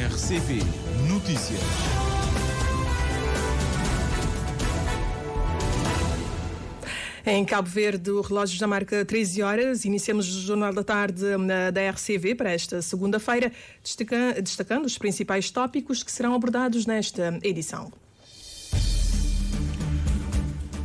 RCP Notícias. Em Cabo Verde, o relógio já marca 13 horas. Iniciamos o Jornal da Tarde da RCV para esta segunda-feira, destacando os principais tópicos que serão abordados nesta edição.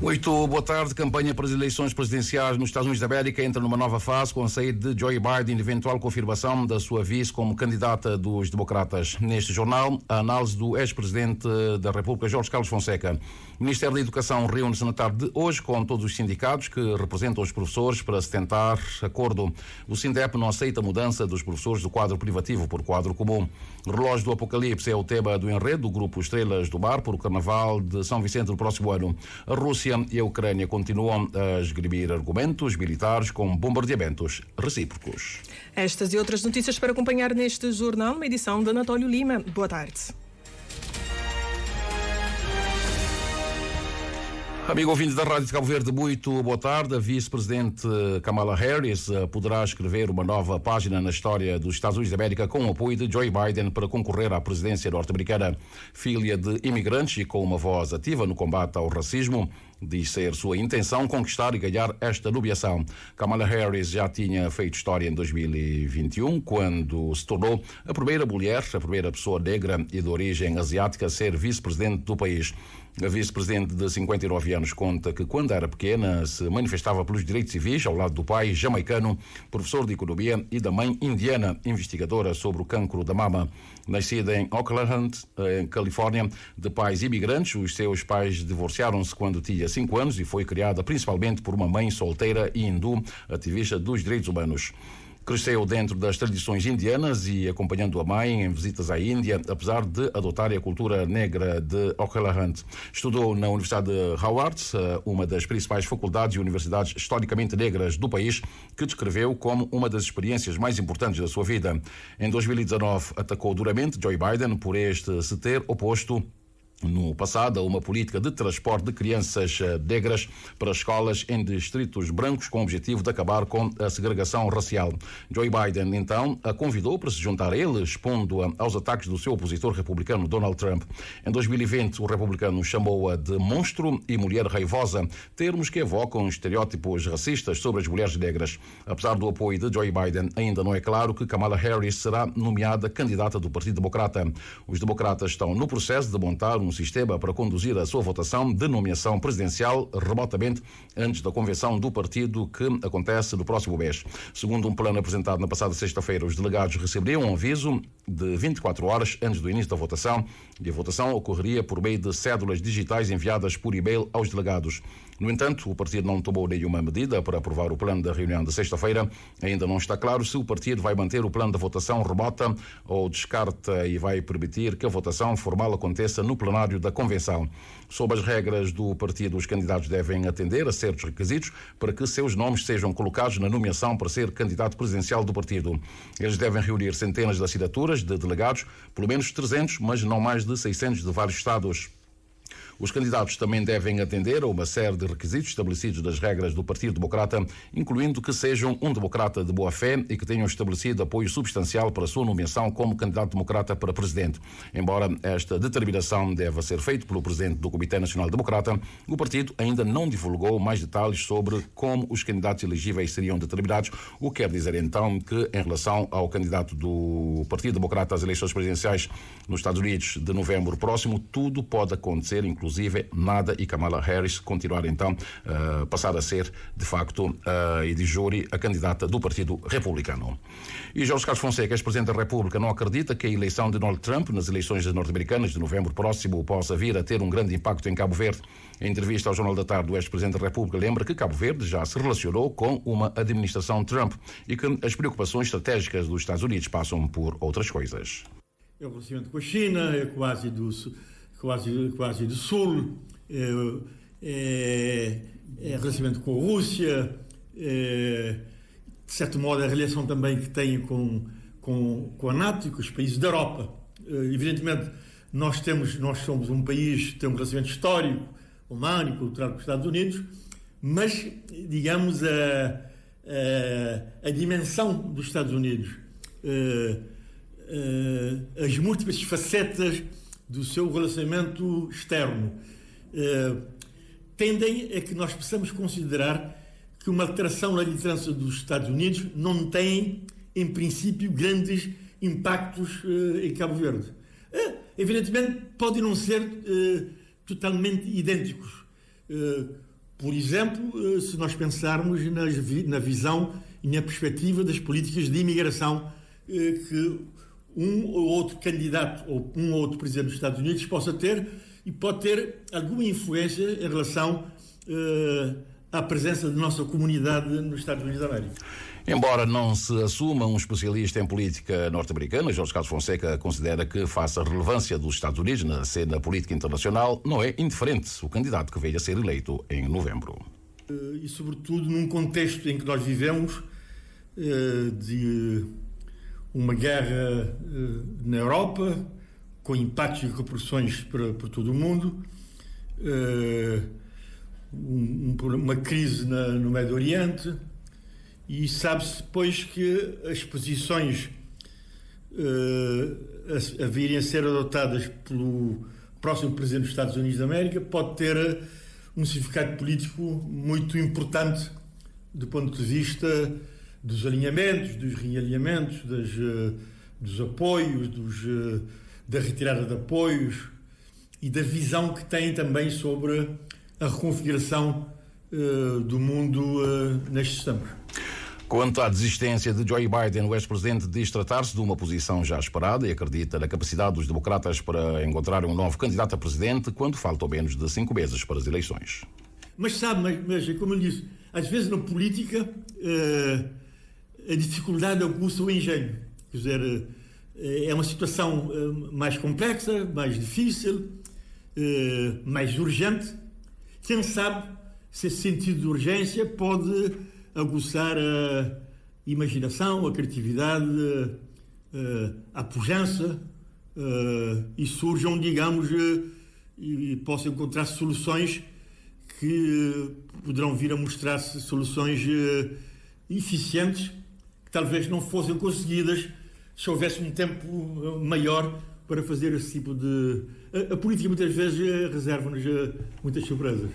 Muito boa tarde. Campanha para as eleições presidenciais nos Estados Unidos da América entra numa nova fase com a saída de Joe Biden e eventual confirmação da sua vice como candidata dos democratas. Neste jornal, a análise do ex-presidente da República, Jorge Carlos Fonseca. O Ministério da Educação reúne-se na tarde de hoje com todos os sindicatos que representam os professores para se tentar acordo. O SINDEP não aceita a mudança dos professores do quadro privativo por quadro comum. O relógio do apocalipse é o tema do enredo do grupo Estrelas do Mar por o Carnaval de São Vicente no próximo ano. A Rússia e a Ucrânia continuam a esgrimir argumentos militares com bombardeamentos recíprocos. Estas e outras notícias para acompanhar neste jornal, uma edição de António Lima. Boa tarde. Amigo ouvinte da Rádio de Cabo Verde, muito boa tarde. A vice-presidente Kamala Harris poderá escrever uma nova página na história dos Estados Unidos da América com o apoio de Joe Biden para concorrer à presidência norte-americana. Filha de imigrantes e com uma voz ativa no combate ao racismo, diz ser sua intenção conquistar e ganhar esta nomeação. Kamala Harris já tinha feito história em 2021, quando se tornou a primeira mulher, a primeira pessoa negra e de origem asiática a ser vice-presidente do país. A vice-presidente de 59 anos conta que, quando era pequena, se manifestava pelos direitos civis ao lado do pai jamaicano, professor de economia, e da mãe indiana, investigadora sobre o cancro da mama. Nascida em Oakland, em Califórnia, de pais imigrantes, os seus pais divorciaram-se quando tinha 5 anos e foi criada principalmente por uma mãe solteira e hindu, ativista dos direitos humanos. Cresceu dentro das tradições indianas e acompanhando a mãe em visitas à Índia, apesar de adotar a cultura negra de Oakland. Estudou na Universidade de Howard, uma das principais faculdades e universidades historicamente negras do país, que descreveu como uma das experiências mais importantes da sua vida. Em 2019, atacou duramente Joe Biden por este se ter oposto no passado a uma política de transporte de crianças negras para escolas em distritos brancos com o objetivo de acabar com a segregação racial. Joe Biden, então, a convidou para se juntar a ele, expondo-a aos ataques do seu opositor republicano Donald Trump. Em 2020, o republicano chamou-a de monstro e mulher raivosa, termos que evocam estereótipos racistas sobre as mulheres negras. Apesar do apoio de Joe Biden, ainda não é claro que Kamala Harris será nomeada candidata do Partido Democrata. Os democratas estão no processo de montar um sistema para conduzir a sua votação de nomeação presidencial remotamente antes da convenção do partido que acontece no próximo mês. Segundo um plano apresentado na passada sexta-feira, os delegados receberiam um aviso de 24 horas antes do início da votação e a votação ocorreria por meio de cédulas digitais enviadas por e-mail aos delegados. No entanto, o partido não tomou nenhuma medida para aprovar o plano da reunião de sexta-feira. Ainda não está claro se o partido vai manter o plano da votação remota ou descarta e vai permitir que a votação formal aconteça no plenário da convenção. Sob as regras do partido, os candidatos devem atender a certos requisitos para que seus nomes sejam colocados na nomeação para ser candidato presidencial do partido. Eles devem reunir centenas de assinaturas de delegados, pelo menos 300, mas não mais de 600 de vários estados. Os candidatos também devem atender a uma série de requisitos estabelecidos das regras do Partido Democrata, incluindo que sejam um democrata de boa-fé e que tenham estabelecido apoio substancial para a sua nomeação como candidato democrata para presidente. Embora esta determinação deva ser feita pelo presidente do Comitê Nacional Democrata, o partido ainda não divulgou mais detalhes sobre como os candidatos elegíveis seriam determinados, o que quer dizer então que, em relação ao candidato do Partido Democrata às eleições presidenciais nos Estados Unidos de novembro próximo, tudo pode acontecer, inclusive nada, e Kamala Harris continuar então a passar a ser de facto e de jure a candidata do Partido Republicano. E Jorge Carlos Fonseca, ex-presidente da República, não acredita que a eleição de Donald Trump nas eleições norte-americanas de novembro próximo possa vir a ter um grande impacto em Cabo Verde. Em entrevista ao Jornal da Tarde, o ex-presidente da República lembra que Cabo Verde já se relacionou com uma administração Trump e que as preocupações estratégicas dos Estados Unidos passam por outras coisas. É o relacionamento com a China, é quase do Sul, é relacionamento com a Rússia, de certo modo a relação também que tem com a NATO e com os países da Europa. Evidentemente, nós somos um país que tem um relacionamento histórico, humano e cultural com os Estados Unidos, mas, digamos, a dimensão dos Estados Unidos as múltiplas facetas do seu relacionamento externo, tendem a que nós possamos considerar que uma alteração na liderança dos Estados Unidos não tem, em princípio, grandes impactos em Cabo Verde. Evidentemente, podem não ser totalmente idênticos. Por exemplo, se nós pensarmos na visão e na perspectiva das políticas de imigração que um ou outro candidato ou um ou outro presidente dos Estados Unidos possa ter, e pode ter alguma influência em relação à presença da nossa comunidade nos Estados Unidos da América. Embora não se assuma um especialista em política norte-americana, Jorge Carlos Fonseca considera que, face à relevância dos Estados Unidos na cena política internacional, não é indiferente o candidato que veio a ser eleito em novembro. E, sobretudo, num contexto em que nós vivemos de uma guerra na Europa, com impactos e repercussões para todo o mundo, uma crise no Médio Oriente, e sabe-se, pois, que as posições a virem a ser adotadas pelo próximo Presidente dos Estados Unidos da América pode ter um significado político muito importante do ponto de vista dos alinhamentos, dos realinhamentos, dos apoios, da retirada de apoios e da visão que tem também sobre a reconfiguração do mundo nestes tempos. Quanto à desistência de Joe Biden, o ex-presidente diz tratar-se de uma posição já esperada e acredita na capacidade dos democratas para encontrar um novo candidato a presidente quando faltam menos de 5 meses para as eleições. Mas sabe, como eu disse, às vezes na política a dificuldade aguça o engenho. Quer dizer, é uma situação mais complexa, mais difícil, mais urgente. Quem sabe se esse sentido de urgência pode aguçar a imaginação, a criatividade, a pujança e surjam, digamos, e possam encontrar soluções que poderão vir a mostrar-se soluções eficientes que talvez não fossem conseguidas se houvesse um tempo maior para fazer esse tipo de... A política muitas vezes reserva-nos muitas surpresas.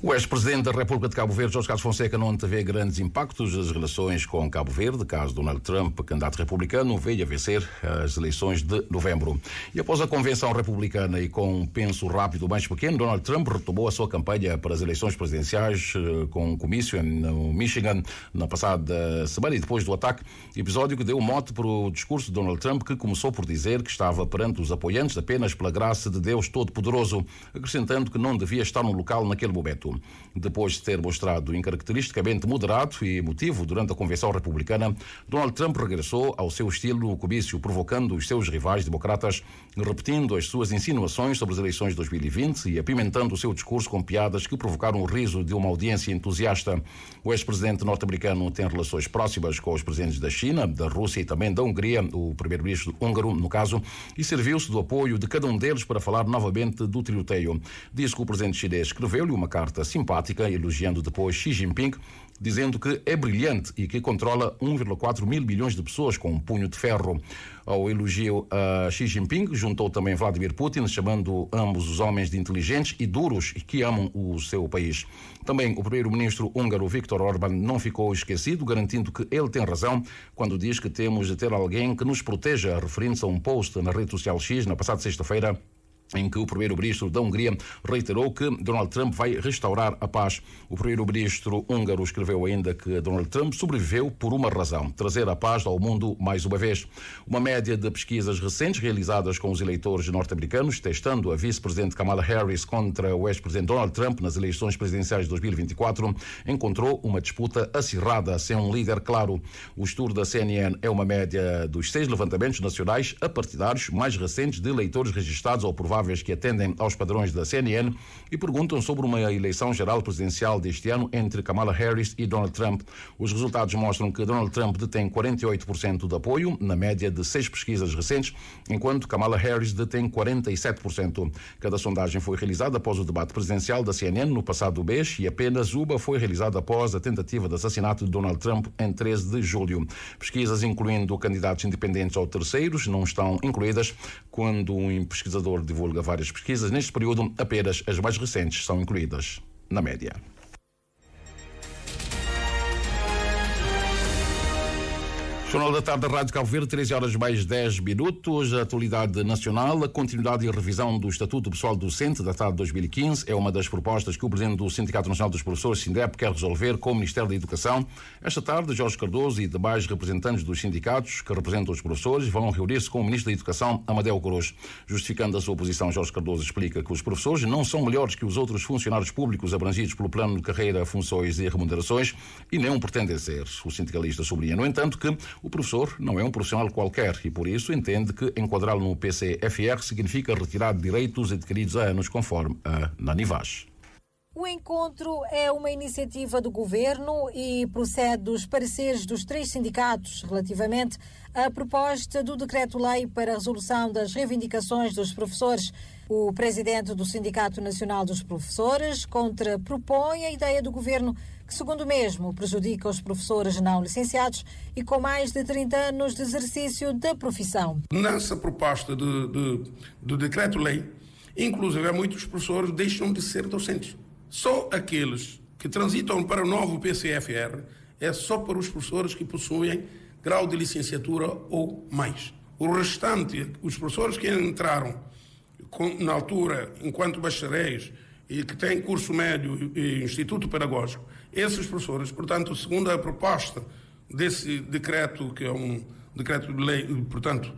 O ex-presidente da República de Cabo Verde, Jorge Carlos Fonseca, não antevê grandes impactos nas relações com Cabo Verde, caso Donald Trump, candidato republicano, veio a vencer as eleições de novembro. E após a convenção republicana e com um penso rápido mais pequeno, Donald Trump retomou a sua campanha para as eleições presidenciais com um comício no Michigan na passada semana e depois do ataque, episódio que deu mote para o discurso de Donald Trump, que começou por dizer que estava perante os apoiantes apenas pela graça de Deus Todo-Poderoso, acrescentando que não devia estar no local naquele momento. Depois de ter mostrado incaracteristicamente moderado e emotivo durante a convenção republicana, Donald Trump regressou ao seu estilo no comício, provocando os seus rivais democratas, repetindo as suas insinuações sobre as eleições de 2020 e apimentando o seu discurso com piadas que provocaram o riso de uma audiência entusiasta. O ex-presidente norte-americano tem relações próximas com os presidentes da China, da Rússia e também da Hungria, o primeiro-ministro húngaro, no caso, e serviu-se do apoio de cada um deles para falar novamente do tiroteio. Diz que o presidente chinês escreveu-lhe uma carta simpática, elogiando depois Xi Jinping, dizendo que é brilhante e que controla 1,4 mil milhões de pessoas com um punho de ferro. Ao elogio a Xi Jinping, juntou também Vladimir Putin, chamando ambos os homens de inteligentes e duros e que amam o seu país. Também o primeiro-ministro húngaro Viktor Orbán não ficou esquecido, garantindo que ele tem razão quando diz que temos de ter alguém que nos proteja, referindo-se a um post na rede social X na passada sexta-feira, em que o primeiro-ministro da Hungria reiterou que Donald Trump vai restaurar a paz. O primeiro-ministro húngaro escreveu ainda que Donald Trump sobreviveu por uma razão: trazer a paz ao mundo mais uma vez. Uma média de pesquisas recentes realizadas com os eleitores norte-americanos, testando a vice-presidente Kamala Harris contra o ex-presidente Donald Trump nas eleições presidenciais de 2024, encontrou uma disputa acirrada, sem um líder claro. O estudo da CNN é uma média dos 6 levantamentos nacionais apartidários mais recentes de eleitores registados ou provados responsáveis que atendem aos padrões da CNN e perguntam sobre uma eleição geral presidencial deste ano entre Kamala Harris e Donald Trump. Os resultados mostram que Donald Trump detém 48% de apoio, na média de 6 pesquisas recentes, enquanto Kamala Harris detém 47%. Cada sondagem foi realizada após o debate presidencial da CNN no passado mês e apenas uma foi realizada após a tentativa de assassinato de Donald Trump em 13 de julho. Pesquisas incluindo candidatos independentes ou terceiros não estão incluídas. Quando um pesquisador divulga várias pesquisas, neste período apenas as mais recentes são incluídas na média. Jornal da Tarde da Rádio Cabo Verde, 13h mais 10. A atualidade nacional, a continuidade e revisão do Estatuto Pessoal Docente, datado de 2015, é uma das propostas que o presidente do Sindicato Nacional dos Professores, SINDEP, quer resolver com o Ministério da Educação. Esta tarde, Jorge Cardoso e demais representantes dos sindicatos que representam os professores vão reunir-se com o Ministro da Educação, Amadeu Cruz. Justificando a sua posição, Jorge Cardoso explica que os professores não são melhores que os outros funcionários públicos abrangidos pelo plano de carreira, funções e remunerações e nem pretendem ser. O sindicalista sublinha, no entanto, que o professor não é um profissional qualquer e, por isso, entende que enquadrá-lo no PCFR significa retirar direitos adquiridos há anos, conforme a Nanivaz. O encontro é uma iniciativa do Governo e procede dos pareceres dos 3 sindicatos relativamente à proposta do Decreto-Lei para a resolução das reivindicações dos professores. O presidente do Sindicato Nacional dos Professores contrapropõe a ideia do Governo que, segundo o mesmo, prejudica os professores não licenciados e com mais de 30 anos de exercício da profissão. Nessa proposta do Decreto-Lei, inclusive, muitos professores deixam de ser docentes. Só aqueles que transitam para o novo PCFR é só para os professores que possuem grau de licenciatura ou mais. O restante, os professores que entraram na altura enquanto bacharéis e que têm curso médio e instituto pedagógico, esses professores, portanto, segundo a proposta desse decreto, que é um decreto de lei, portanto,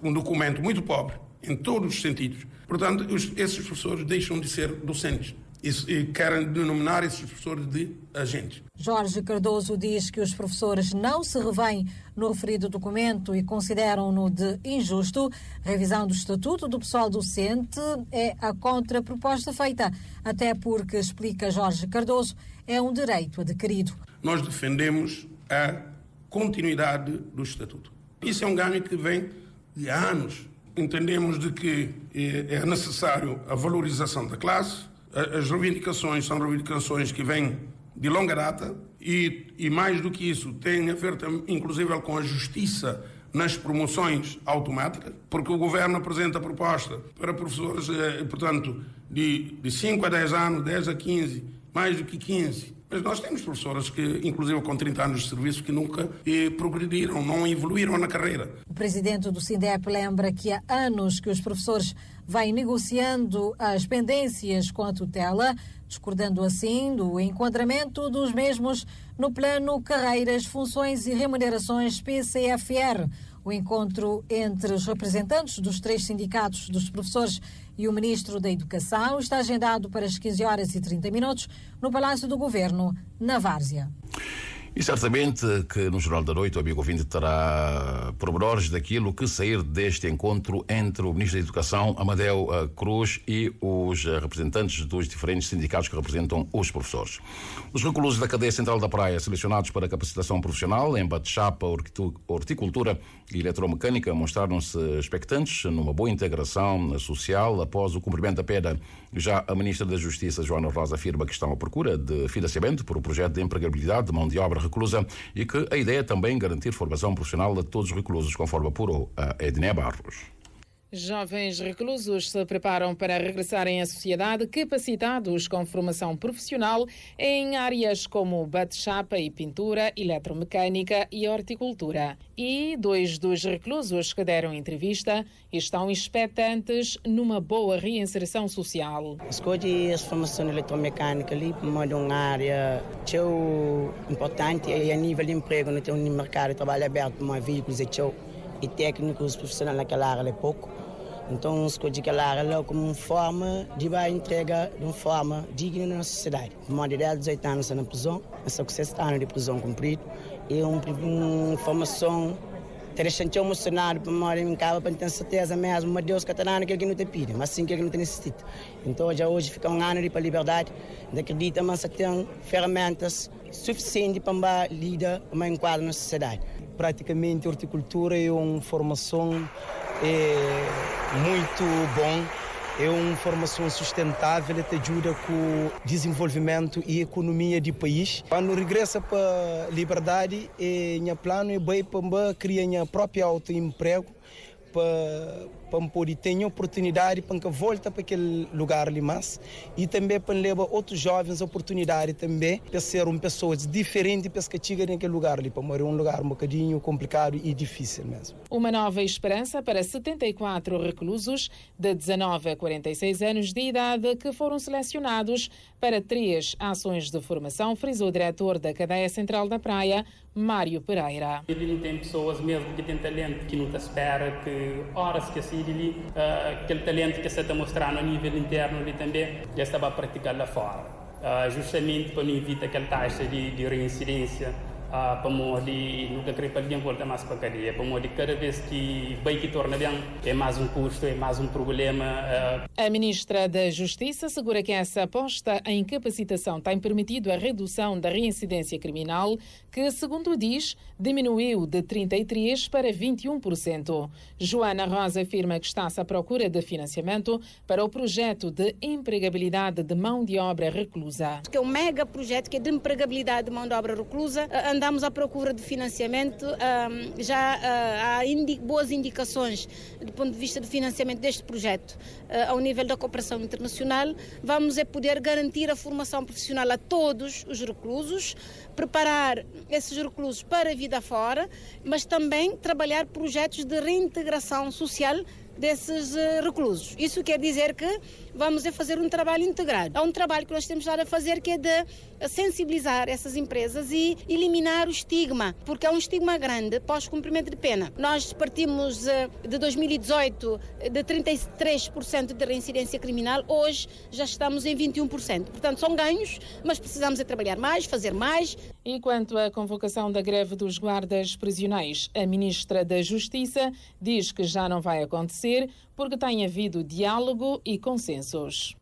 um documento muito pobre em todos os sentidos, portanto, esses professores deixam de ser docentes. E querem denominar esses professores de agentes. Jorge Cardoso diz que os professores não se revêem no referido documento e consideram-no de injusto. A revisão do Estatuto do Pessoal Docente é a contraproposta feita, até porque, explica Jorge Cardoso, é um direito adquirido. Nós defendemos a continuidade do Estatuto. Isso é um ganho que vem de há anos. Entendemos de que é necessário a valorização da classe. As reivindicações são reivindicações que vêm de longa data e mais do que isso, tem a ver inclusive com a justiça nas promoções automáticas, porque o Governo apresenta proposta para professores, portanto, de 5 a 10 anos, 10 a 15, mais do que 15. Mas nós temos professores que, inclusive com 30 anos de serviço, que nunca progrediram, não evoluíram na carreira. O presidente do SINDEP lembra que há anos que os professores vêm negociando as pendências com a tutela, discordando assim do enquadramento dos mesmos no plano Carreiras, Funções e Remunerações PCFR. O encontro entre os representantes dos 3 sindicatos dos professores e o Ministro da Educação está agendado para as 15h30 no Palácio do Governo, na Várzea. E certamente que no Jornal da Noite o amigo ouvinte terá pormenores daquilo que sair deste encontro entre o Ministro da Educação, Amadeu Cruz, e os representantes dos diferentes sindicatos que representam os professores. Os reclusos da cadeia central da Praia, selecionados para capacitação profissional em bate-chapa, horticultura e eletromecânica, mostraram-se expectantes numa boa integração social após o cumprimento da pena. Já a Ministra da Justiça, Joana Rosa, afirma que estão à procura de financiamento para o projeto de empregabilidade de mão de obra reclusa e que a ideia é também garantir formação profissional a todos os reclusos, conforme apurou a Edné Barros. Jovens reclusos se preparam para regressarem à sociedade capacitados com formação profissional em áreas como bate-chapa e pintura, eletromecânica e horticultura. E 2 dos reclusos que deram entrevista estão expectantes numa boa reinserção social. Escolhi a formação eletromecânica ali como uma área importante e a nível de emprego não tem um mercado de trabalho aberto para veículos e técnicos profissionais naquela área é pouco. Então, escolhi aquela área como uma forma de entrega de uma forma digna na sociedade. Uma de 18 anos na prisão, essa 6 anos de prisão cumprido, e uma formação Ter sentido emocionado para morar em casa, para ter certeza mesmo, mas Deus que está dando aquilo que não te pede, mas sim aquilo que não te necessita. Então já hoje fica um ano para a liberdade, acredita, mas tem ferramentas suficientes para lidar com uma enquadro na sociedade. Praticamente a horticultura é uma formação muito boa. É uma formação sustentável que ajuda com o desenvolvimento e economia do país. Quando regressa para a liberdade, meu plano é para criar meu próprio autoemprego, para poder ter oportunidade para que volte para aquele lugar ali mais e também para levar outros jovens a oportunidade também para ser pessoas diferentes para que cheguem naquele lugar ali, para morar um lugar um bocadinho complicado e difícil mesmo. Uma nova esperança para 74 reclusos de 19 a 46 anos de idade que foram selecionados para 3 ações de formação, frisou o diretor da Cadeia Central da Praia, Mário Pereira. Ele não tem pessoas mesmo que têm talento, que não te espera, que horas que assim ali, aquele talento que você está mostrando a nível interno ali também, já estava a praticar lá fora. Justamente para não evitar aquela taxa de reincidência, para modo nunca querer para alguém voltar mais para a cadeia, para modo cada vez que bem que torna bem, é mais um custo, é mais um problema. A Ministra da Justiça assegura que essa aposta em capacitação tem permitido a redução da reincidência criminal, que, segundo diz, diminuiu de 33% para 21%. Joana Rosa afirma que está-se à procura de financiamento para o projeto de empregabilidade de mão de obra reclusa. Que é um mega projeto que é de empregabilidade de mão de obra reclusa. Andamos à procura de financiamento, já há boas indicações do ponto de vista de financiamento deste projeto. Ao nível da cooperação internacional, vamos poder garantir a formação profissional a todos os reclusos, preparar esses reclusos para a vida fora, mas também trabalhar projetos de reintegração social desses reclusos. Isso quer dizer que vamos fazer um trabalho integrado. Há um trabalho que nós temos estado a fazer que é de sensibilizar essas empresas e eliminar o estigma, porque é um estigma grande pós-cumprimento de pena. Nós partimos de 2018 de 33% de reincidência criminal, hoje já estamos em 21%. Portanto, são ganhos, mas precisamos trabalhar mais, fazer mais. E quanto à convocação da greve dos guardas prisionais, a Ministra da Justiça diz que já não vai acontecer porque tem havido diálogo e consensos.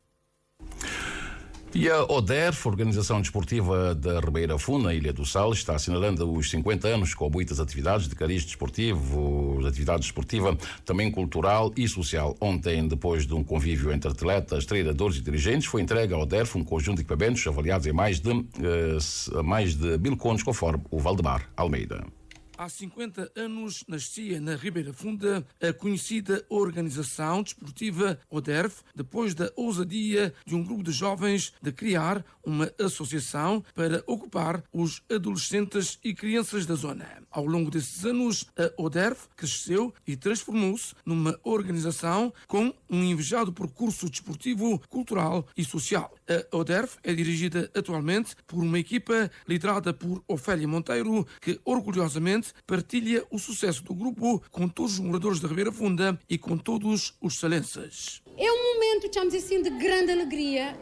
E a ODERF, Organização Desportiva da Ribeira Funda, Ilha do Sal, está assinalando os 50 anos com muitas atividades de cariz desportivo, atividade desportiva, também cultural e social. Ontem, depois de um convívio entre atletas, treinadores e dirigentes, foi entregue à ODERF um conjunto de equipamentos avaliados em mais de 1.000 contos, conforme o Valdemar Almeida. Há 50 anos nascia na Ribeira Funda a conhecida organização desportiva ODERF, depois da ousadia de um grupo de jovens de criar uma associação para ocupar os adolescentes e crianças da zona. Ao longo desses anos, a ODERF cresceu e transformou-se numa organização com um invejado percurso desportivo, cultural e social. A ODERF é dirigida atualmente por uma equipa liderada por Ofélia Monteiro, que orgulhosamente partilha o sucesso do grupo com todos os moradores da Ribeira Funda e com todos os salenses. É um momento, chamamos assim, de grande alegria.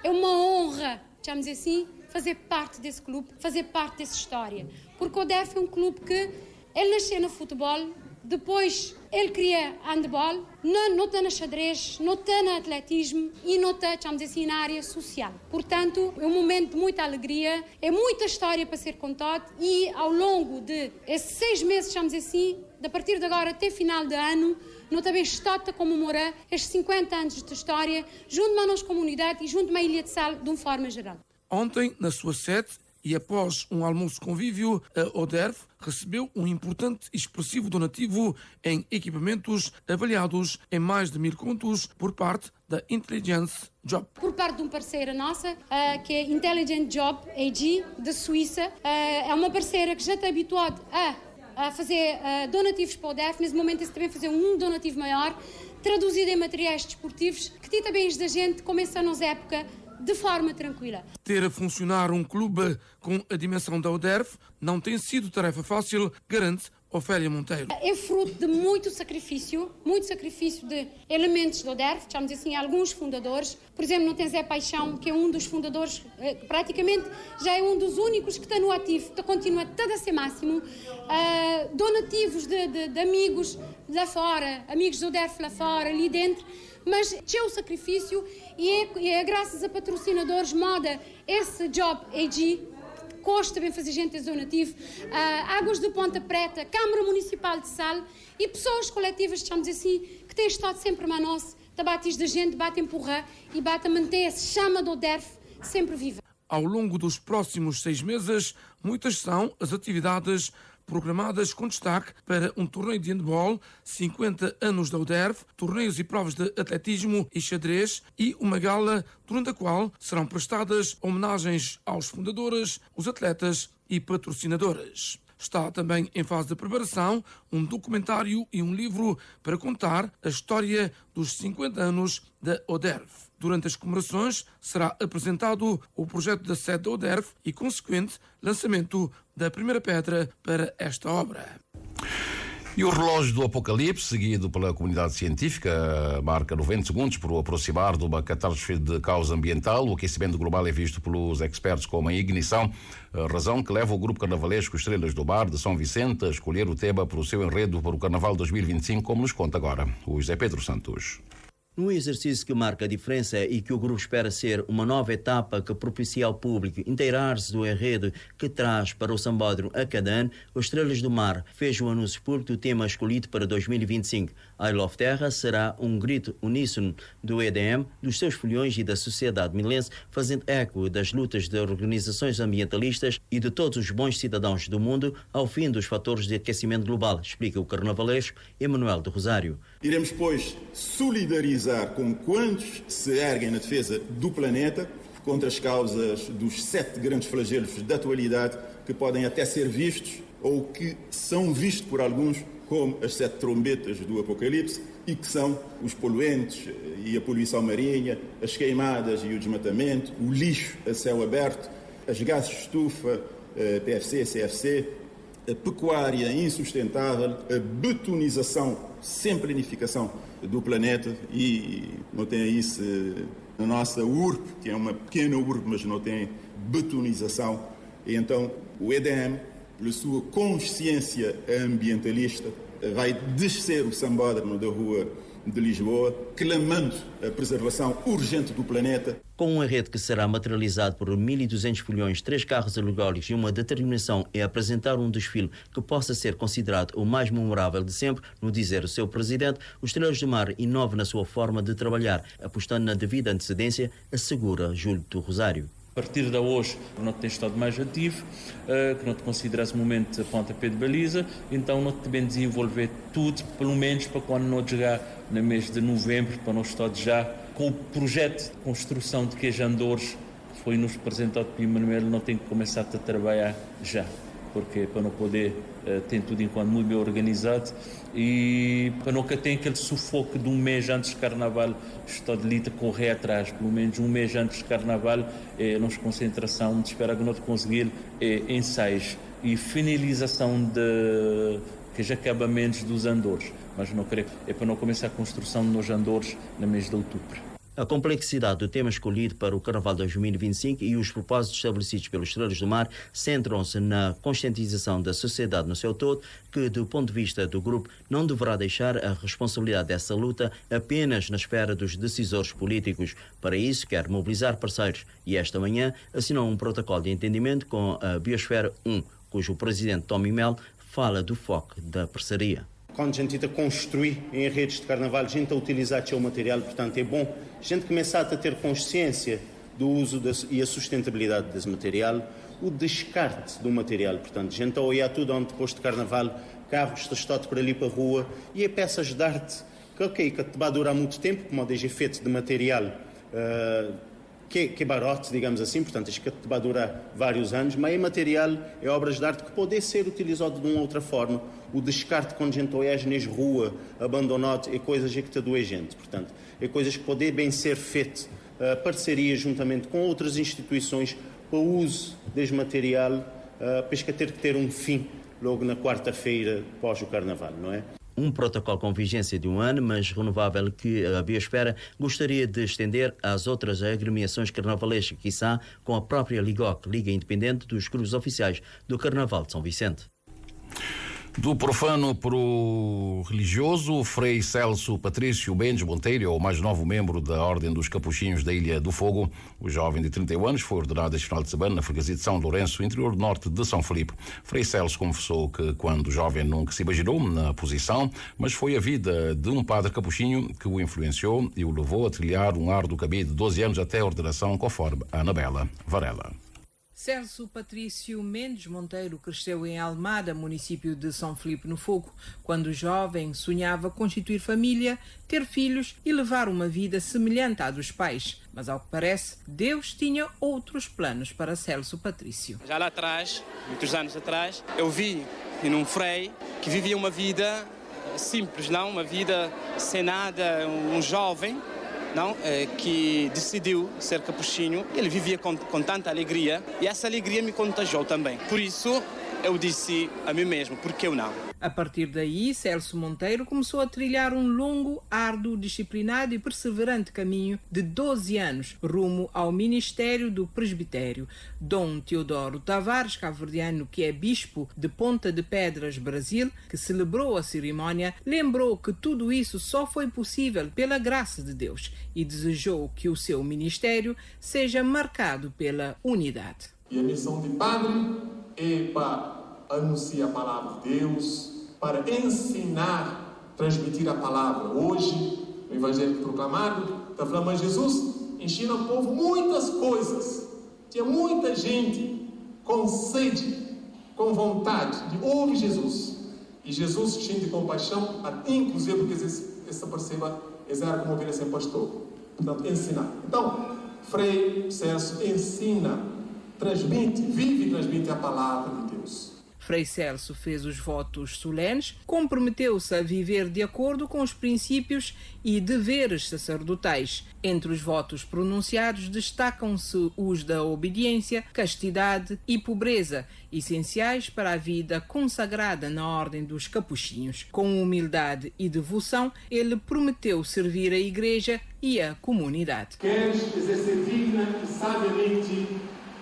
É uma honra, chamamos assim, fazer parte desse clube, fazer parte dessa história. Porque o ODERF é um clube que ele nasceu no futebol, depois ele cria handball, não está no xadrez, não está no atletismo e não está, chamamos assim, na área social. Portanto, é um momento de muita alegria, é muita história para ser contada e ao longo de esses 6 meses, chamamos assim, a partir de agora até final de ano, nós também estamos a comemorar estes 50 anos de história junto à nossa comunidade e junto à Ilha de Sal, de uma forma geral. Ontem, na sua sede, e após um almoço convívio, a ODERF recebeu um importante e expressivo donativo em equipamentos avaliados em mais de 1.000 contos por parte da Intelligence Job. Por parte de uma parceira nossa, que é Intelligent Job AG, da Suíça. É uma parceira que já está habituada a fazer donativos para o ODERF. Nesse momento, esse também fazer um donativo maior, traduzido em materiais desportivos, que tem também da gente, começamos a época de forma tranquila. Ter a funcionar um clube com a dimensão da ODERF não tem sido tarefa fácil, garante Ofélia Monteiro. É fruto de muito sacrifício de elementos do ODERF, chamamos assim, alguns fundadores. Por exemplo, não tem Zé Paixão, que é um dos fundadores, praticamente já é um dos únicos que está no ativo, continua todo a ser máximo. Donativos de amigos lá fora, amigos do ODERF lá fora, ali dentro. Mas é o sacrifício e é graças a patrocinadores, moda, esse Job AG, Costa bem fazer gente donativo, Águas de Ponta Preta, Câmara Municipal de Sal e pessoas coletivas, chamamos assim, que têm estado sempre a nós, da batis da gente, bate empurrar e bate a manter essa chama do DERF sempre viva. Ao longo dos próximos 6 meses, muitas são as atividades programadas com destaque para um torneio de handball, 50 anos da UDERF, torneios e provas de atletismo e xadrez e uma gala durante a qual serão prestadas homenagens aos fundadores, os atletas e patrocinadores. Está também em fase de preparação um documentário e um livro para contar a história dos 50 anos da ODERF. Durante as comemorações será apresentado o projeto da sede da ODERF e consequente lançamento da primeira pedra para esta obra. E o relógio do apocalipse, seguido pela comunidade científica, marca 90 segundos por o aproximar de uma catástrofe de causa ambiental. O aquecimento global é visto pelos expertos como a ignição, a razão que leva o grupo carnavalesco Estrelas do Mar de São Vicente a escolher o tema para o seu enredo para o Carnaval 2025, como nos conta agora o José Pedro Santos. Num exercício que marca a diferença e que o grupo espera ser uma nova etapa que propicia ao público inteirar-se do enredo que traz para o Sambódromo a cada ano, o Estrelas do Mar fez um anúncio público do tema escolhido para 2025. I Love Terra será um grito uníssono do EDM, dos seus foliões e da sociedade milense, fazendo eco das lutas de organizações ambientalistas e de todos os bons cidadãos do mundo ao fim dos fatores de aquecimento global, explica o carnavalesco Emanuel de Rosário. Iremos, pois, solidarizar com quantos se erguem na defesa do planeta contra as causas dos 7 grandes flagelos da atualidade que podem até ser vistos ou que são vistos por alguns como as 7 trombetas do apocalipse e que são os poluentes e a poluição marinha, as queimadas e o desmatamento, o lixo a céu aberto, as gases de estufa, PFC, CFC, a pecuária insustentável, a betonização sem planificação do planeta e não tem aí na nossa urbe, que é uma pequena urbe, mas não tem betonização. E então o EDM, pela sua consciência ambientalista, vai descer o Sambódromo da Rua de Lisboa, clamando a preservação urgente do planeta. Com um enredo que será materializado por 1.200 foliões, 3 carros alegóricos e uma determinação em apresentar um desfile que possa ser considerado o mais memorável de sempre, no dizer o seu presidente, o Estrelas do Mar inova na sua forma de trabalhar, apostando na devida antecedência, assegura Júlio do Rosário. A partir de hoje, não tem estado mais ativo, que não te considera esse momento pontapé de baliza, então não te bem desenvolver tudo, pelo menos para quando não chegar no mês de novembro, para não estar já com o projeto de construção de queijandores que foi nos apresentado por Emanuel, não tem que começar a trabalhar já, porque para não poder ter tudo enquanto muito bem organizado e para não ter aquele sufoco de um mês antes do Carnaval, está de lita correr atrás, pelo menos um mês antes do Carnaval, nós concentração de esperar que não conseguir ensaios e finalização de que já acabamentos dos andores, mas não creio, é para não começar a construção dos andores no mês de outubro. A complexidade do tema escolhido para o Carnaval 2025 e os propósitos estabelecidos pelos Estrelas do Mar centram-se na conscientização da sociedade no seu todo, que, do ponto de vista do grupo, não deverá deixar a responsabilidade dessa luta apenas na esfera dos decisores políticos. Para isso, quer mobilizar parceiros e esta manhã assinou um protocolo de entendimento com a Biosfera 1, cujo presidente Tommy Mel fala do foco da parceria. Quando a gente está a construir em redes de carnaval, a gente está a utilizar o material, portanto é bom a gente começar a ter consciência do uso e a sustentabilidade desse material, o descarte do material, portanto a gente está a olhar tudo onde depois de carnaval, carros estão por ali para a rua e é peças de arte que vai durar muito tempo, como é feito de material que é barato, digamos assim, portanto acho que vai durar vários anos, mas é material, é obras de arte que podem ser utilizado de uma outra forma. O descarte quando a gente olha nas ruas, abandonado, é coisas que te doem gente, portanto, é coisas que podem bem ser feitas, parceria juntamente com outras instituições para o uso deste material, para ter que ter um fim logo na quarta-feira pós o Carnaval, não é? Um protocolo com vigência de 1 ano, mas renovável, que a Biosfera gostaria de estender às outras agremiações carnavalescas, quiçá com a própria LIGOC, Liga Independente dos Clubes Oficiais do Carnaval de São Vicente. Do profano para o religioso, Frei Celso Patrício Mendes Monteiro é o mais novo membro da Ordem dos Capuchinhos da Ilha do Fogo. O jovem de 31 anos foi ordenado este final de semana na freguesia de São Lourenço, interior norte de São Filipe. Frei Celso confessou que quando jovem nunca se imaginou na posição, mas foi a vida de um padre capuchinho que o influenciou e o levou a trilhar um árduo caminho de 12 anos até a ordenação, conforme a Anabela Varela. Celso Patrício Mendes Monteiro cresceu em Almada, município de São Filipe no Fogo. Quando jovem, sonhava constituir família, ter filhos e levar uma vida semelhante à dos pais. Mas, ao que parece, Deus tinha outros planos para Celso Patrício. Já lá atrás, muitos anos atrás, eu vi num frei que vivia uma vida simples, não? Uma vida sem nada, um jovem, não, que decidiu ser capuchinho. Ele vivia com tanta alegria e essa alegria me contagiou também. Por isso, eu disse a mim mesmo, por que eu não? A partir daí, Celso Monteiro começou a trilhar um longo, árduo, disciplinado e perseverante caminho de 12 anos rumo ao ministério do presbitério. Dom Teodoro Tavares, cabo-verdiano, que é bispo de Ponta de Pedras, Brasil, que celebrou a cerimónia, lembrou que tudo isso só foi possível pela graça de Deus e desejou que o seu ministério seja marcado pela unidade. E a missão de padre é para anunciar a palavra de Deus, para ensinar, transmitir a palavra. Hoje, o Evangelho proclamado está falando, mas Jesus ensina o povo muitas coisas. Tinha muita gente com sede, com vontade de ouvir Jesus. E Jesus, cheio de compaixão, inclusive porque essa perceba, eles eram como ovelha sem pastor. Portanto, ensinar. Então, Frei Celso ensina, transmite, vive e transmite a palavra de Deus. Frei Celso fez os votos solenes, comprometeu-se a viver de acordo com os princípios e deveres sacerdotais. Entre os votos pronunciados destacam-se os da obediência, castidade e pobreza, essenciais para a vida consagrada na Ordem dos Capuchinhos. Com humildade e devoção, ele prometeu servir a Igreja e a comunidade. Queres exercer digna e sabiamente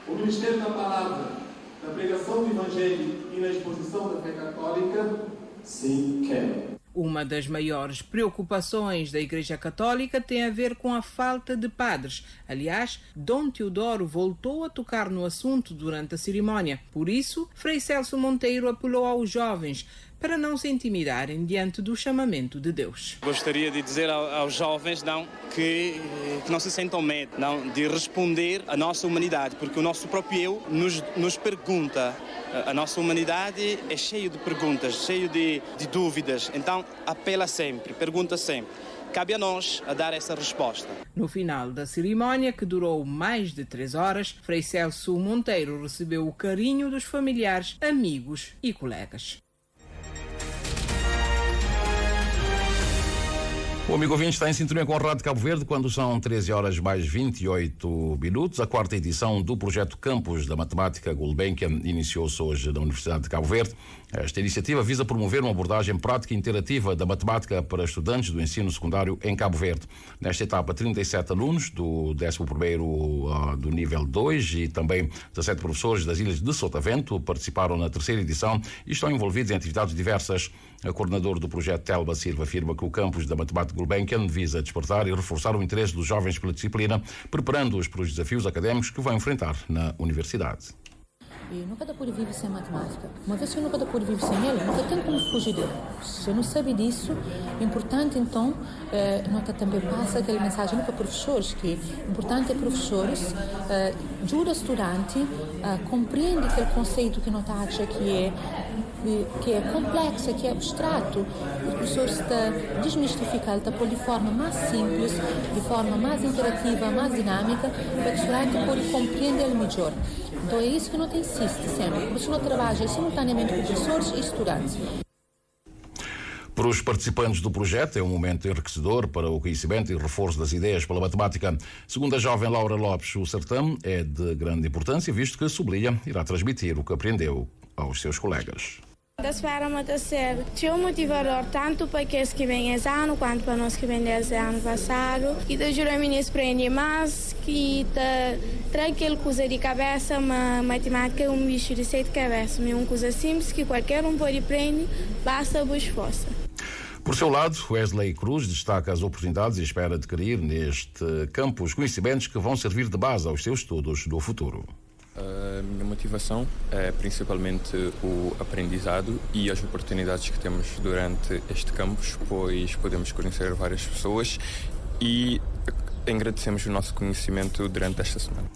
o ministério da palavra, na pregação do Evangelho e na exposição da fé católica? Sim, quero. Uma das maiores preocupações da Igreja Católica tem a ver com a falta de padres. Aliás, Dom Teodoro voltou a tocar no assunto durante a cerimónia. Por isso, Frei Celso Monteiro apelou aos jovens para não se intimidarem diante do chamamento de Deus. Gostaria de dizer aos jovens que não se sentam medo de responder à nossa humanidade, porque o nosso próprio eu nos pergunta. A nossa humanidade é cheia de perguntas, cheia de dúvidas. Então, apela sempre, pergunta sempre. Cabe a nós a dar essa resposta. No final da cerimónia, que durou mais de 3 horas, Frei Celso Monteiro recebeu o carinho dos familiares, amigos e colegas. O amigo ouvinte está em sintonia com a Rádio Cabo Verde quando são 13 horas mais 28 minutos. A 4ª edição do projeto Campus da Matemática Gulbenkian iniciou-se hoje na Universidade de Cabo Verde. Esta iniciativa visa promover uma abordagem prática e interativa da matemática para estudantes do ensino secundário em Cabo Verde. Nesta etapa, 37 alunos do 11º do nível 2 e também 17 professores das ilhas de Sotavento participaram na 3ª edição e estão envolvidos em atividades diversas. A coordenadora do projeto, Telba Silva, afirma que o campus da Matemática Gulbenkian visa despertar e reforçar o interesse dos jovens pela disciplina, preparando-os para os desafios académicos que vão enfrentar na universidade. E nunca dá por viver sem matemática. Uma vez que nunca dá por viver sem ela, nunca tem como fugir dele. Se não sabe disso, é importante então, nota também passa aquela mensagem para professores, que é importante professores ajuda o estudante a compreender aquele conceito que nota acha que é complexo, que é abstrato. Os professores está desmistificar, está pôr de forma mais simples, de forma mais interativa, mais dinâmica, para que o estudante pode compreender melhor. Então é isso que nós insiste sempre. Por isso nós trabalhamos simultaneamente com professores e estudantes. Para os participantes do projeto, é um momento enriquecedor para o conhecimento e reforço das ideias pela matemática. Segundo a jovem Laura Lopes, o certame é de grande importância, visto que sublinha irá transmitir o que aprendeu aos seus colegas. que esperamos a ser um motivador tanto para aqueles que vêm esse ano quanto para nós que vêm desde o ano passado, e te ajuda a me aprender mais, que te traz aquela coisa de cabeça, mas matemática é um bicho de 7 cabeças, é uma coisa simples que qualquer um pode aprender, basta o esforço. Por seu lado, Wesley Cruz destaca as oportunidades e espera adquirir neste campo os conhecimentos que vão servir de base aos seus estudos do futuro. A minha motivação é principalmente o aprendizado e as oportunidades que temos durante este campus, pois podemos conhecer várias pessoas e agradecemos o nosso conhecimento durante esta semana.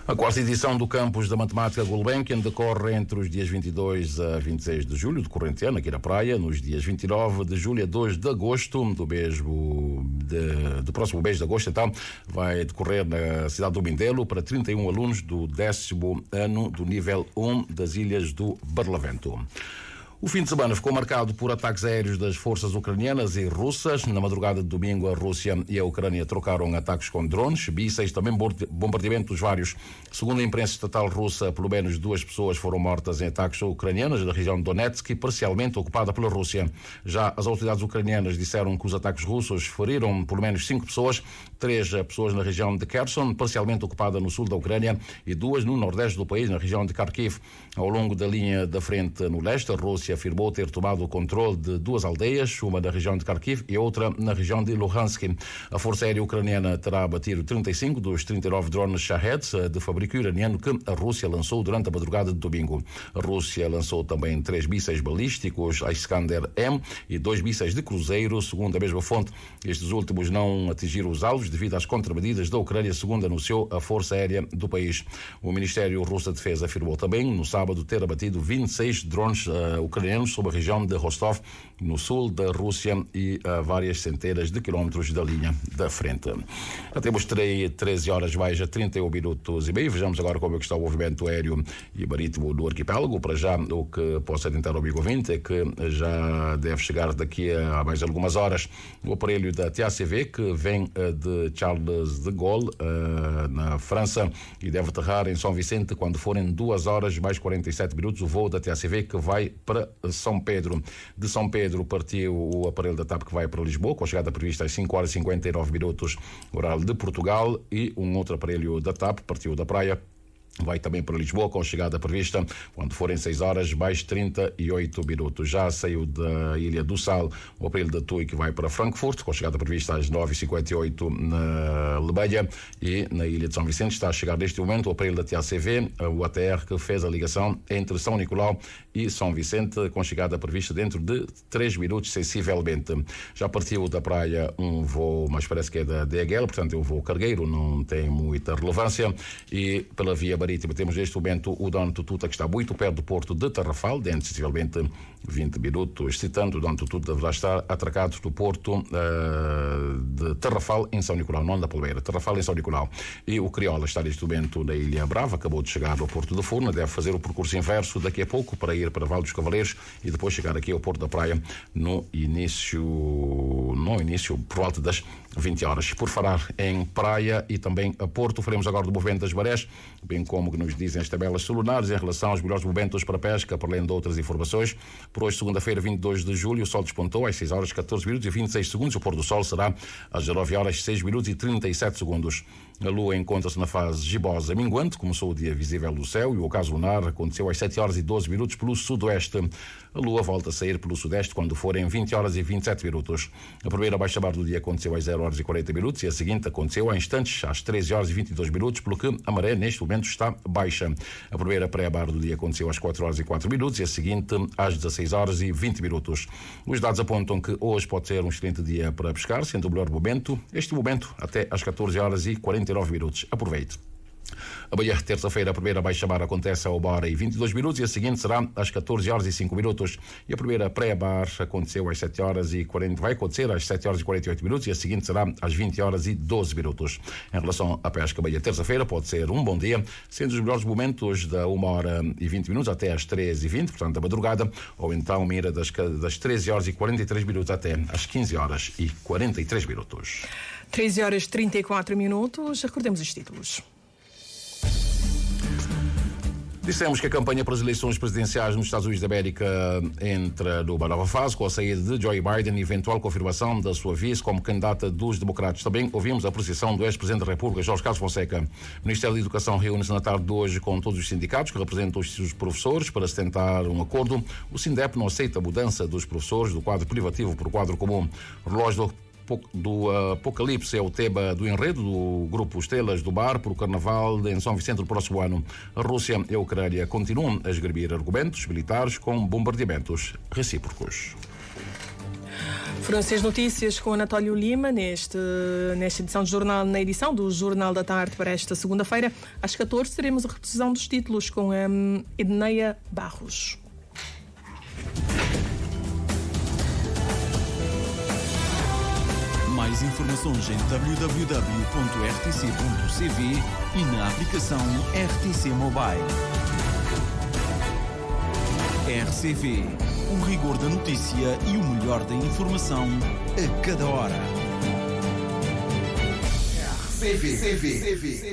A quarta edição do Campus da Matemática Gulbenkian decorre entre os dias 22 a 26 de julho do corrente ano, aqui na praia, nos dias 29 de julho a 2 de agosto do próximo mês de agosto, então, vai decorrer na cidade do Mindelo para 31 alunos do 10º ano do nível 1 das Ilhas do Barlavento. O fim de semana ficou marcado por ataques aéreos das forças ucranianas e russas. Na madrugada de domingo, a Rússia e a Ucrânia trocaram ataques com drones, mísseis, também bombardeamentos vários. Segundo a imprensa estatal russa, pelo menos 2 pessoas foram mortas em ataques ucranianos na região de Donetsk, parcialmente ocupada pela Rússia. Já as autoridades ucranianas disseram que os ataques russos feriram pelo menos 5 pessoas, 3 pessoas na região de Kherson, parcialmente ocupada no sul da Ucrânia, e 2 no nordeste do país, na região de Kharkiv. Ao longo da linha da frente no leste, a Rússia afirmou ter tomado o controle de 2 aldeias, uma na região de Kharkiv e outra na região de Luhansk. A Força Aérea Ucraniana terá abatido 35 dos 39 drones Shahed de fabrico iraniano que a Rússia lançou durante a madrugada de domingo. A Rússia lançou também 3 mísseis balísticos Iskander-M e 2 mísseis de cruzeiro, segundo a mesma fonte. Estes últimos não atingiram os alvos devido às contramedidas da Ucrânia, segundo anunciou a Força Aérea do país. O Ministério Russo da Defesa afirmou também, no sábado, ter abatido 26 drones ucranianos sobre a região de Rostov, no sul da Rússia, e a várias centenas de quilómetros da linha da frente. Já temos 13 horas mais a 31 minutos e meio. Vejamos agora como é que está o movimento aéreo e marítimo do arquipélago. Para já, o que posso adiantar ao amigo ouvinte é que já deve chegar daqui a mais algumas horas o aparelho da TACV, que vem de Charles de Gaulle, na França, e deve aterrar em São Vicente quando forem 2 horas mais 47 minutos o voo da TACV, que vai para São Pedro. De São Pedro partiu o aparelho da TAP que vai para Lisboa, com chegada prevista às 5 horas e 59 minutos, horário de Portugal, e um outro aparelho da TAP partiu da Praia, vai também para Lisboa, com chegada prevista quando forem 6 horas mais 38 minutos. Já saiu da Ilha do Sal o aparelho da TUI que vai para Frankfurt, com chegada prevista às 9h58 na Lebeia, e na Ilha de São Vicente está a chegar neste momento o aparelho da TACV, o ATR, que fez a ligação entre São Nicolau e São Vicente, com chegada prevista dentro de 3 minutos sensivelmente. Já partiu da praia um voo, mas parece que é da DHL, portanto é um voo cargueiro, não tem muita relevância, e pela via marítima temos neste momento o Dom Tututa, que está muito perto do porto de Tarrafal, dentro de sensivelmente 20 minutos. Citando, o Dom Tututa deverá estar atracado no porto de Tarrafal, em São Nicolau, não da Palmeira, Tarrafal em São Nicolau. E o Criolla está neste momento na Ilha Brava, acabou de chegar ao porto de Furna, deve fazer o percurso inverso daqui a pouco para ir para Val dos Cavaleiros e depois chegar aqui ao Porto da Praia no início, por volta das 20 horas. Por falar em praia e também a Porto, faremos agora do movimento das marés, bem como que nos dizem as tabelas solunares em relação aos melhores momentos para pesca, para além de outras informações. Por hoje, segunda-feira, 22 de julho, o sol despontou às 6 horas 14 minutos e 26 segundos. O pôr do sol será às 19 horas 6 minutos e 37 segundos. A Lua encontra-se na fase gibosa minguante, começou o dia visível do céu, e o ocaso lunar aconteceu às 7 horas e 12 minutos pelo sudoeste. A Lua volta a sair pelo sudeste quando forem 20 horas e 27 minutos. A primeira baixa-mar do dia aconteceu às 0 horas e 40 minutos e a seguinte aconteceu há instantes, às 13 horas e 22 minutos, pelo que a maré neste momento está baixa. A primeira pré-bar do dia aconteceu às 4 horas e 4 minutos e a seguinte às 16 horas e 20 minutos. Os dados apontam que hoje pode ser um excelente dia para pescar, sendo o melhor momento, este momento, até às 14 horas e 49 minutos. Aproveite. Amanhã, terça-feira, a primeira baixa-mar acontece a 1 hora e 22 minutos e a seguinte será às 14 horas e 5 minutos. E a primeira pré-bar aconteceu às 7 horas e 40, vai acontecer às 7 horas e 48 minutos e a seguinte será às 20 horas e 12 minutos. Em relação à pesca, amanhã, terça-feira, pode ser um bom dia, sendo os melhores momentos da 1 hora e 20 minutos até às 13h20, portanto, da madrugada, ou então mira das 13 horas e 43 minutos até às 15 horas e 43 minutos. 13 horas e 34 minutos. Recordemos os títulos. Dissemos que a campanha para as eleições presidenciais nos Estados Unidos da América entra numa nova fase com a saída de Joe Biden e eventual confirmação da sua vice como candidata dos democratas. Também ouvimos a posição do ex-presidente da República, Jorge Carlos Fonseca. O Ministério da Educação reúne-se na tarde de hoje com todos os sindicatos que representam os professores para se tentar um acordo. O SINDEP não aceita a mudança dos professores do quadro privativo para o quadro comum. O relógio do Apocalipse é o tema do enredo do grupo Estrelas do Bar para o Carnaval em São Vicente do próximo ano. A Rússia e a Ucrânia continuam a esgrimir argumentos militares com bombardeamentos recíprocos. Foram as notícias com Anatólio Lima nesta edição do jornal, na edição do Jornal da Tarde para esta segunda-feira. Às 14 teremos a repetição dos títulos com a Edneia Barros. Mais informações em www.rtc.cv e na aplicação RTC Mobile. RCV, o rigor da notícia e o melhor da informação a cada hora. RCV.